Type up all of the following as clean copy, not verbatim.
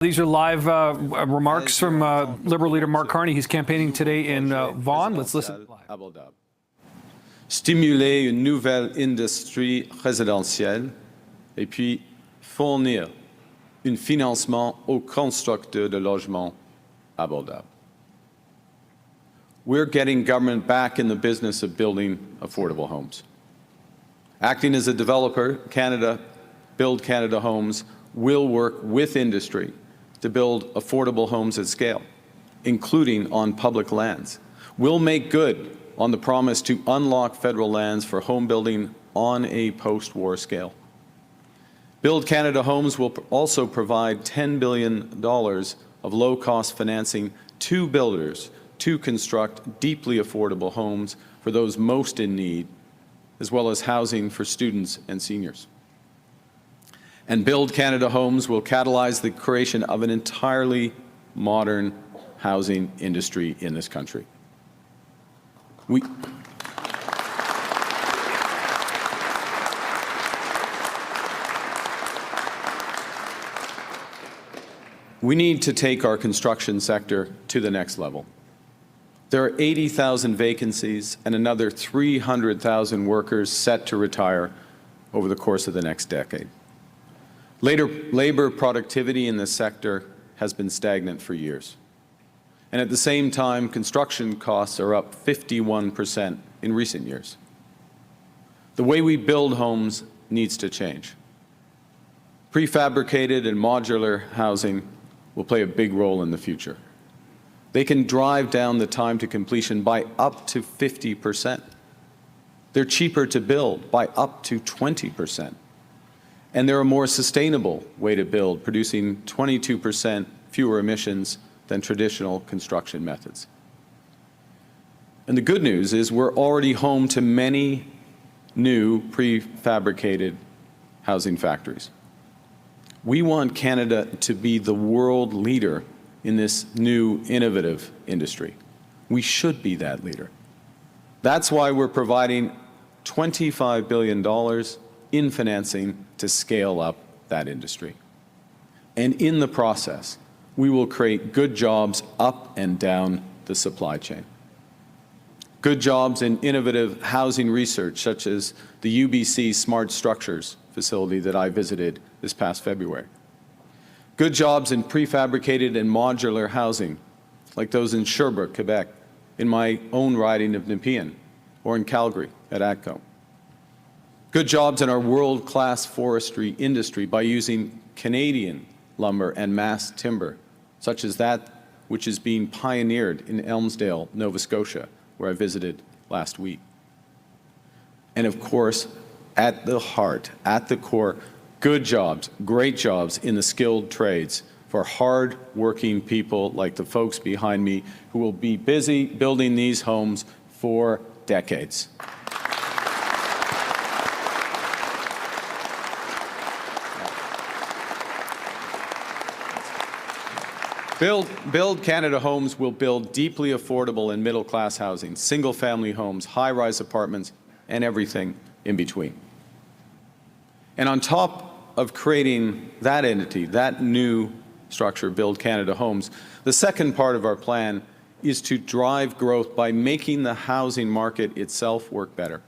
These are live remarks from Liberal leader Mark Carney. He's campaigning today in Vaughan. Let's listen. Stimuler une nouvelle industrie résidentielle et puis fournir un financement aux constructeurs de logements abordables. We're getting government back in the business of building affordable homes. Acting as a developer, Build Canada Homes will work with industry to build affordable homes at scale, including on public lands. We'll make good on the promise to unlock federal lands for home building on a post-war scale. Build Canada Homes will also provide $10 billion of low-cost financing to builders to construct deeply affordable homes for those most in need, as well as housing for students and seniors. And Build Canada Homes will catalyze the creation of an entirely modern housing industry in this country. We need to take our construction sector to the next level. There are 80,000 vacancies and another 300,000 workers set to retire over the course of the next decade. Labor productivity in this sector has been stagnant for years. And at the same time, construction costs are up 51% in recent years. The way we build homes needs to change. Prefabricated and modular housing will play a big role in the future. They can drive down the time to completion by up to 50%. They're cheaper to build by up to 20%. And they're a more sustainable way to build, producing 22% fewer emissions than traditional construction methods. And the good news is we're already home to many new prefabricated housing factories. We want Canada to be the world leader in this new innovative industry. We should be that leader. That's why we're providing $25 billion in financing to scale up that industry. And in the process, we will create good jobs up and down the supply chain. Good jobs in innovative housing research, such as the UBC Smart Structures facility that I visited this past February. Good jobs in prefabricated and modular housing, like those in Sherbrooke, Quebec, in my own riding of Nepean, or in Calgary at ATCO. Good jobs in our world-class forestry industry by using Canadian lumber and mass timber, such as that which is being pioneered in Elmsdale, Nova Scotia, where I visited last week. And of course, at the heart, at the core, good jobs, great jobs in the skilled trades for hard-working people like the folks behind me who will be busy building these homes for decades. Build Canada Homes will build deeply affordable and middle-class housing, single-family homes, high-rise apartments, and everything in between. And on top of creating that entity, that new structure, Build Canada Homes, the second part of our plan is to drive growth by making the housing market itself work better.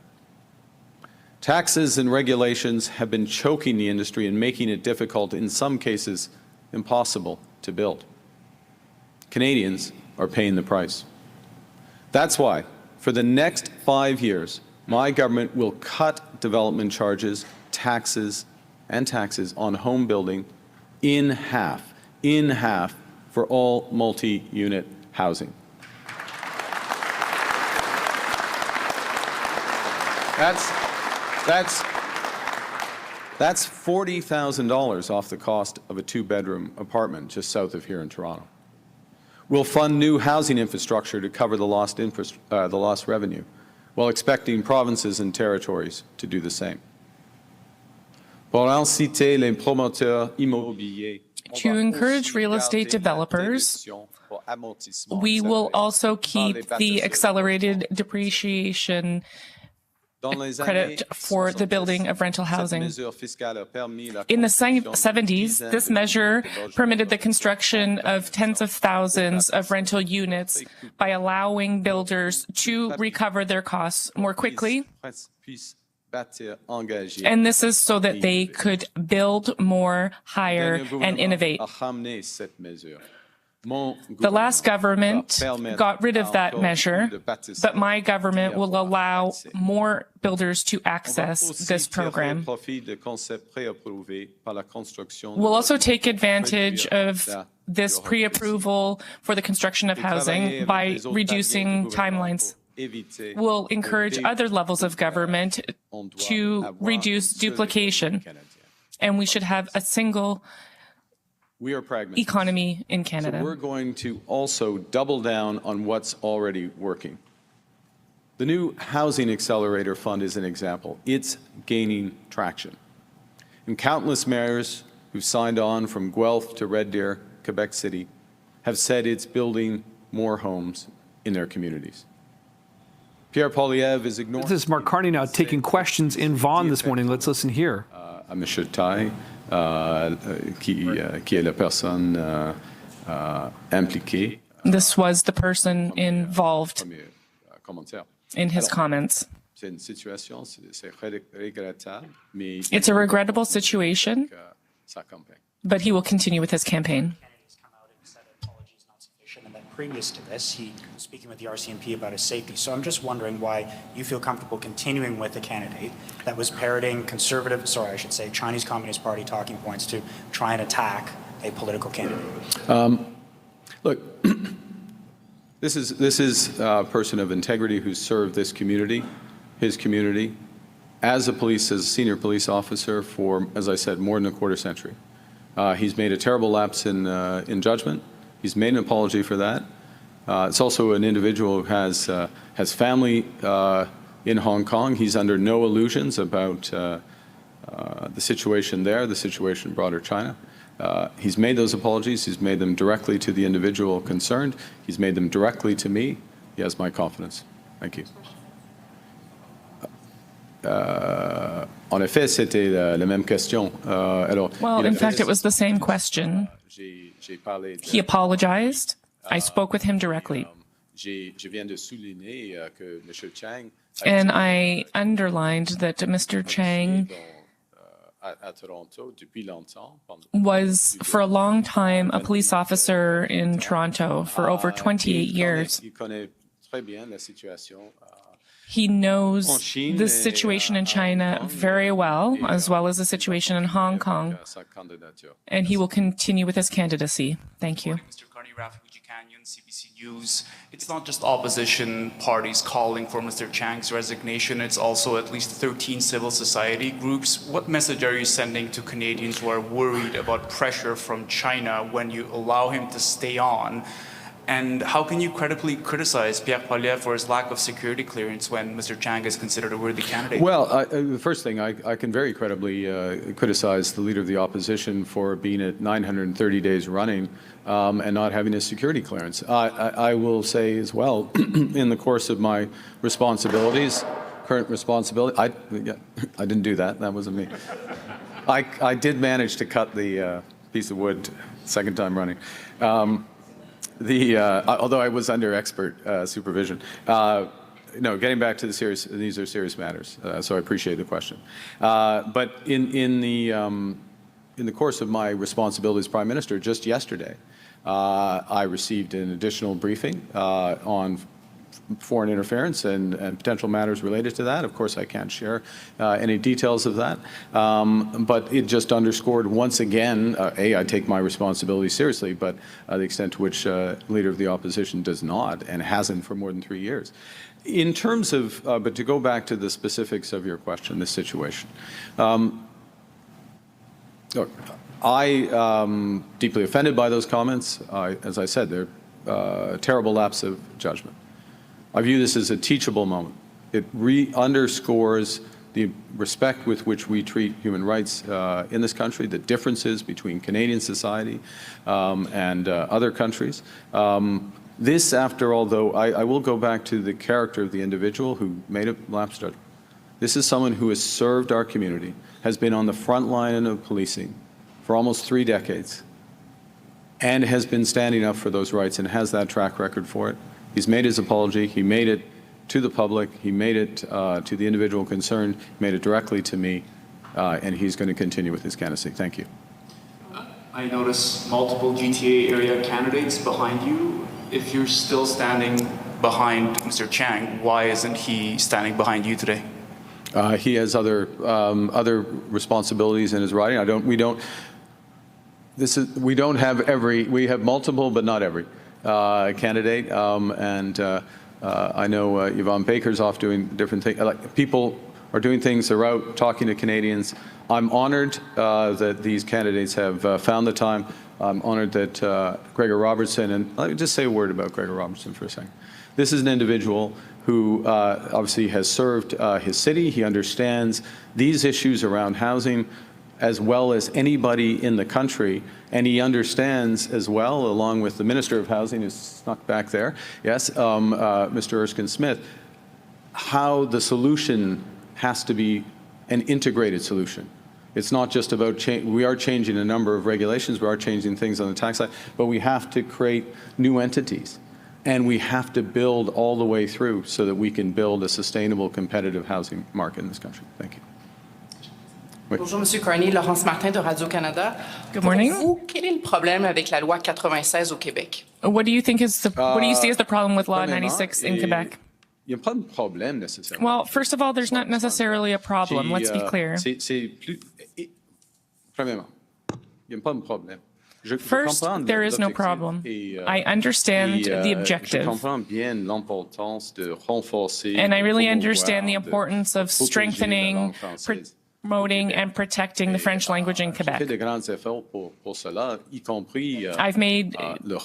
Taxes and regulations have been choking the industry and making it difficult, in some cases impossible, to build. Canadians are paying the price. That's why, for the next 5 years, my government will cut development charges, taxes on home building in half for all multi-unit housing. That's $40,000 off the cost of a two-bedroom apartment just south of here in Toronto. We'll fund new housing infrastructure to cover the lost revenue, while expecting provinces and territories to do the same. To encourage real estate developers, we will also keep the accelerated depreciation credit for the building of rental housing. In the 70s, this measure permitted the construction of tens of thousands of rental units by allowing builders to recover their costs more quickly. And this is so that they could build more, hire, and innovate. The last government got rid of that measure, but my government will allow more builders to access this program. We'll also take advantage of this pre-approval for the construction of housing by reducing timelines. We'll encourage other levels of government to reduce duplication, and we should have a single economy in Canada. So we're going to also double down on what's already working. The new Housing Accelerator Fund is an example. It's gaining traction. And countless mayors who've signed on from Guelph to Red Deer, Quebec City, have said it's building more homes in their communities. Pierre Poilievre is ignoring... This is Mark Carney now taking questions in Vaughan this morning. Let's listen here. À M. Tai, qui est la personne impliquée. This was the person involved in his comments. It's a regrettable situation, but he will continue with his campaign. And then previous to this, he was speaking with the RCMP about his safety. So I'm just wondering why you feel comfortable continuing with a candidate that was parroting Chinese Communist Party talking points to try and attack a political candidate. Look, this is a person of integrity who served this community, his community, as a senior police officer for, as I said, more than a quarter century. He's made a terrible lapse in judgment. He's made an apology for that. It's also an individual who has family in Hong Kong. He's under no illusions about the situation there, the situation in broader China. He's made those apologies. He's made them directly to the individual concerned. He's made them directly to me. He has my confidence. Thank you. En effet, c'était la même question. Well, in fact, it was the same question. He apologized. I spoke with him directly. And I underlined that Mr. Chang was for a long time a police officer in Toronto for over 28 years. He knows the situation in China very well as the situation in Hong Kong, and he will continue with his candidacy. Thank you. Mr. Carney, CBC News. It's not just opposition parties calling for Mr. Chang's resignation, it's also at least 13 civil society groups. What message are you sending to Canadians who are worried about pressure from China when you allow him to stay on? And how can you credibly criticize Pierre Poilievre for his lack of security clearance when Mr. Chang is considered a worthy candidate? Well, the first thing, I can very credibly criticize the Leader of the Opposition for being at 930 days running and not having a security clearance. I will say as well, in the course of my responsibilities, current responsibility, I didn't do that. That wasn't me. I did manage to cut the piece of wood second time running. Although I was under expert supervision. No, getting back to these are serious matters, so I appreciate the question. But in the course of my responsibility as Prime Minister, just yesterday, I received an additional briefing on foreign interference and potential matters related to that. Of course, I can't share any details of that, but it just underscored once again, I take my responsibility seriously, but the extent to which Leader of the Opposition does not and hasn't for more than 3 years. In terms of, but to go back to the specifics of your question, this situation, look, I deeply offended by those comments. As I said, they're a terrible lapse of judgment. I view this as a teachable moment. It underscores the respect with which we treat human rights in this country, the differences between Canadian society and other countries. This, after all, though, I will go back to the character of the individual who made a lapse judgment. This is someone who has served our community, has been on the front line of policing for almost 3 decades, and has been standing up for those rights and has that track record for it. He's made his apology. He made it to the public. He made it to the individual concerned, made it directly to me, and he's going to continue with his candidacy. Thank you. I notice multiple GTA area candidates behind you. If you're still standing behind Mr. Chang, why isn't he standing behind you today? He has other responsibilities in his riding. We don't have every. We have multiple, but not every candidate. I know Yvonne Baker's off doing different things. Like, people are doing things. They're out talking to Canadians. I'm honored that these candidates have found the time. I'm honored that Gregor Robertson, and let me just say a word about Gregor Robertson for a second. This is an individual who obviously has served his city. He understands these issues around housing as well as anybody in the country, and he understands as well, along with the Minister of Housing, who's snuck back there, yes, Mr. Erskine Smith, how the solution has to be an integrated solution. It's not just about we are changing a number of regulations, we are changing things on the tax side, but we have to create new entities. And we have to build all the way through so that we can build a sustainable, competitive housing market in this country. Thank you. Oui. Bonjour, Monsieur Carney. Laurence Martin de Radio-Canada. Good morning. Pour vous, quel est le problème avec la loi 96 au Québec? What do you think is what do you see as the problem with Law 96 in Quebec? Il n'y a pas de problème nécessairement. Well, first of all, there's not necessarily a problem. Let's be clear. Premièrement, il n'y a pas de problème. First, there is no problem. I understand the objective. And I really understand the importance of strengthening, promoting, and protecting the French language in Quebec. I've made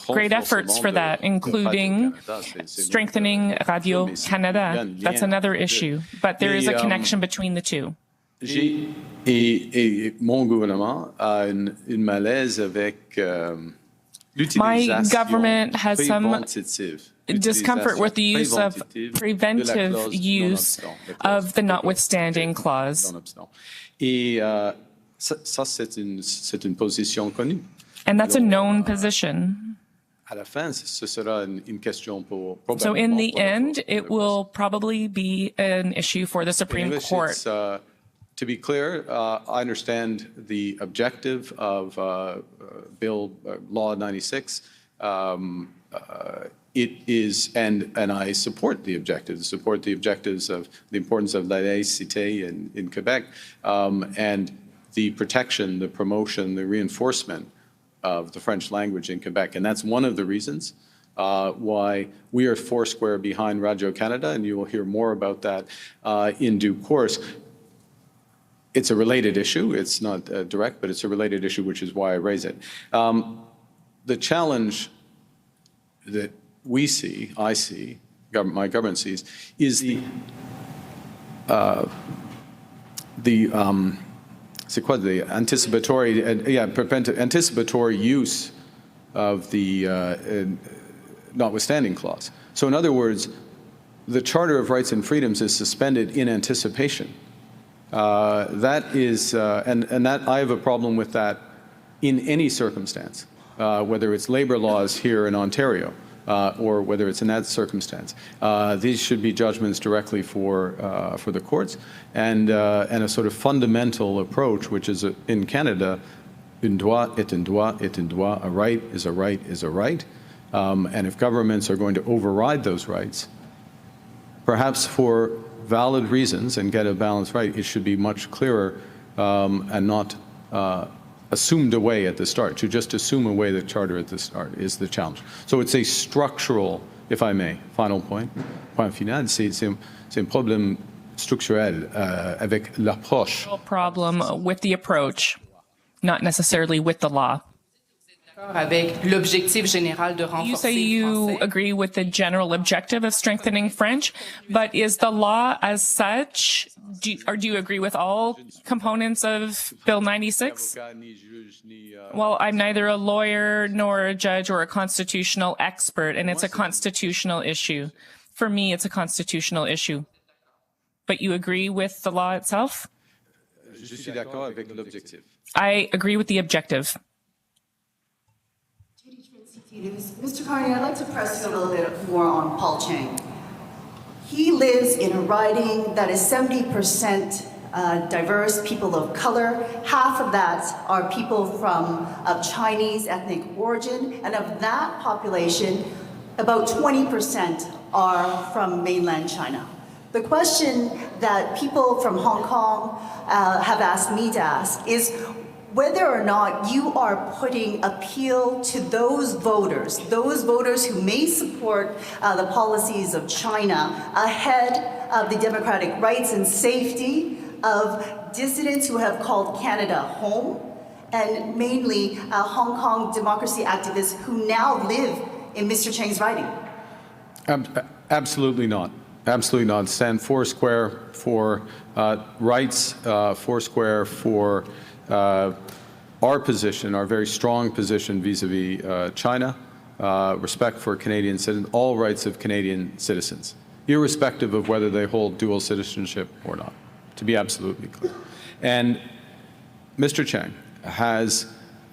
great efforts for that, including strengthening Radio-Canada. That's another issue. But there is a connection between the two. Et mon gouvernement a une malaise avec My government has some discomfort with the use of preventive use of the notwithstanding clause. Et ça, c'est une position connue. And that's a known position. À la fin, ce sera une question pour. So in the end, it will probably be an issue for the Supreme Court. To be clear, I understand the objective of Law 96. It is, and I support the objectives. Support the objectives of the importance of la laïcité in Quebec, and the protection, the promotion, the reinforcement of the French language in Quebec, and that's one of the reasons why we are foursquare behind Radio-Canada, and you will hear more about that in due course. It's a related issue. It's not direct, but it's a related issue, which is why I raise it. The challenge that we see, I see, my government sees, is the anticipatory use of the notwithstanding clause. So in other words, the Charter of Rights and Freedoms is suspended in anticipation. That is, and that I have a problem with that in any circumstance, whether it's labor laws here in Ontario or whether it's in that circumstance. These should be judgments directly for the courts, and a sort of fundamental approach, which is in Canada, un droit est un droit est un droit, a right is a right is a right, and if governments are going to override those rights, perhaps for valid reasons and get a balanced right, it should be much clearer and not assumed away at the start. To just assume away the charter at the start is the challenge. So it's a structural, if I may, final point final, c'est un problème structurel avec l'approche. Problem with the approach, not necessarily with the law. Avec l'objectif général de renforcer. You say you agree with the general objective of strengthening French, but is the law as such, do you agree with all components of Bill 96? Well, I'm neither a lawyer nor a judge or a constitutional expert, and it's a constitutional issue. For me, it's a constitutional issue. but you agree with the law itself? Je suis d'accord avec l'objectif. I agree with the objective. Mr. Carney, I'd like to press you a little bit more on Paul Chang. He lives in a riding that is 70% diverse, people of color. Half of that are people of Chinese ethnic origin, and of that population, about 20% are from mainland China. The question that people from Hong Kong have asked me to ask is whether or not you are putting appeal to those voters who may support the policies of China ahead of the democratic rights and safety of dissidents who have called Canada home, and mainly Hong Kong democracy activists who now live in Mr. Chang's riding? Absolutely not. Absolutely not. Stand foursquare for rights, foursquare for our position, our very strong position vis-a-vis China, respect for Canadian citizens, all rights of Canadian citizens, irrespective of whether they hold dual citizenship or not, to be absolutely clear. And Mr. Chang has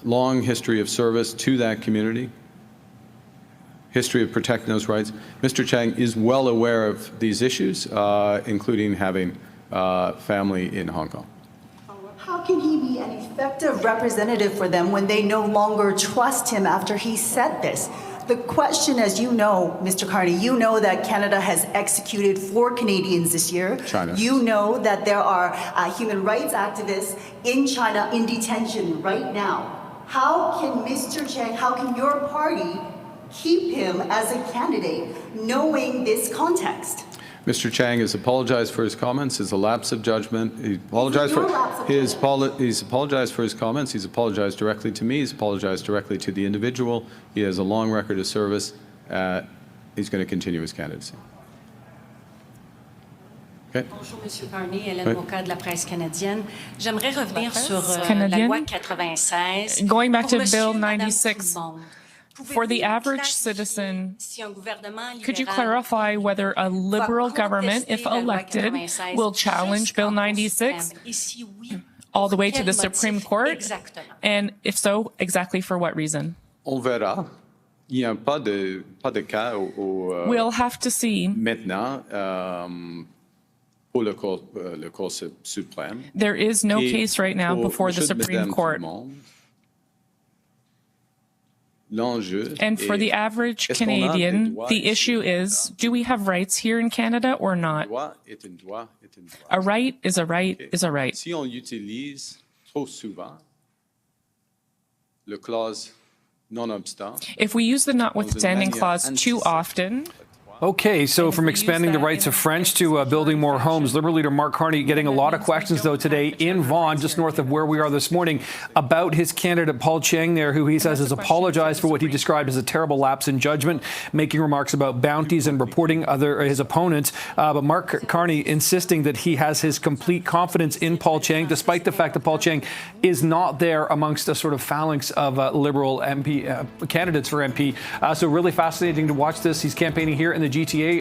long history of service to that community, history of protecting those rights. Mr. Chang is well aware of these issues, including having family in Hong Kong. How can he be an effective representative for them when they no longer trust him after he said this? The question, as you know, Mr. Carney, you know that Canada has executed 4 Canadians this year. China. You know that there are human rights activists in China in detention right now. How can Mr. Chang, how can your party keep him as a candidate knowing this context? Mr. Chang has apologized for his comments. It's a lapse of judgment. He apologized for he's apologized for his comments. He's apologized directly to me. He's apologized directly to the individual. He has a long record of service. He's going to continue his candidacy. Okay. Bonjour, Monsieur Carney, Hélène Moka de la presse canadienne. J'aimerais revenir sur la Canadienne. loi 96. Going back to Pour monsieur Bill et madame 96, tout le monde, for the pouvez-vous average clarifier citizen, si un gouvernement could you libéral clarify whether a liberal va government, contester if la loi elected, 96 will challenge Bill jusqu'en Cour 96 suprême? Et si oui, all the way to quel the motif Supreme Court? exactement? And if so, exactly for what reason? On verra. Il n'y a pas de cas We'll have to see. maintenant pour le Cour suprême. There is no Et case right now pour before the monsieur, Supreme madame, tout le Court. monde, l'enjeu And for est, the average est-ce qu'on a des Canadian, droits the ici issue au Canada? is, do we have rights here in Canada or Un not? droit est un droit est un droit. A right is a right is a right. Si on utilise trop souvent le clause non-obstant, If we use the notwithstanding clause too often, Okay, so And if from we use expanding the that rights in of an French to building more homes, Liberal Leader Mark Carney getting a lot of questions, though, today in Vaughan, just north of where we are this morning, about his candidate, Paul Chang, there, who he says has apologized for what he described as a terrible lapse in judgment, making remarks about bounties and reporting his opponents. But Mark Carney insisting that he has his complete confidence in Paul Chang, despite the fact that Paul Chang is not there amongst a sort of phalanx of Liberal MP candidates for MP. So really fascinating to watch this. He's campaigning here in the GTA.